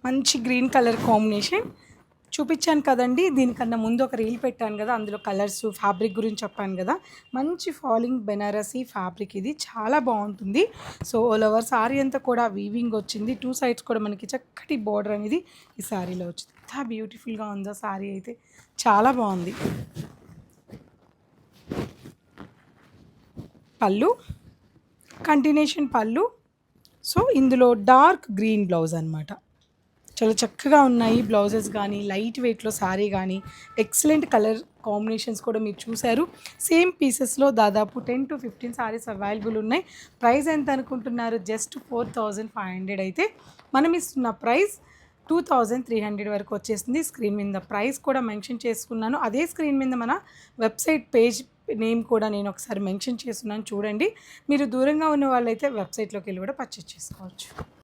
మంచి green colour combination చూపించాను కదండి. దీనికన్నా ముందు ఒక రీల్ పెట్టాను కదా, అందులో కలర్స్ ఫ్యాబ్రిక్ గురించి చెప్పాను కదా. మంచి ఫాలింగ్ బెనారసీ ఫ్యాబ్రిక్, ఇది చాలా బాగుంటుంది. సో ఆల్ ఓవర్ సారీ అంతా కూడా వీవింగ్ వచ్చింది. 2 సైడ్స్ కూడా మనకి చక్కటి బార్డర్ అనేది ఈ శారీలో వచ్చింది. ఎంత బ్యూటిఫుల్గా ఉందో శారీ అయితే, చాలా బాగుంది. పళ్ళు కంటిన్యూషన్ పళ్ళు. సో ఇందులో డార్క్ గ్రీన్ బ్లౌజ్ అనమాట. చాలా చక్కగా ఉన్నాయి బ్లౌజెస్ కానీ, లైట్ వెయిట్లో శారీ కానీ, ఎక్సలెంట్ కలర్ కాంబినేషన్స్ కూడా మీరు చూశారు. సేమ్ పీసెస్లో దాదాపు 10 to 15 శారీస్ అవైలబుల్ ఉన్నాయి. ప్రైస్ ఎంత అనుకుంటున్నారు? జస్ట్ 4500 అయితే మనం ఇస్తున్న ప్రైస్ 2300 వరకు వచ్చేసింది. స్క్రీన్ మీద ప్రైస్ కూడా మెన్షన్ చేసుకున్నాను. అదే స్క్రీన్ మీద మన వెబ్సైట్ పేజ్ నేమ్ కూడా నేను ఒకసారి మెన్షన్ చేస్తున్నాను, చూడండి. మీరు దూరంగా ఉన్న వాళ్ళైతే వెబ్సైట్లోకి వెళ్ళి కూడా పర్చేస్ చేసుకోవచ్చు.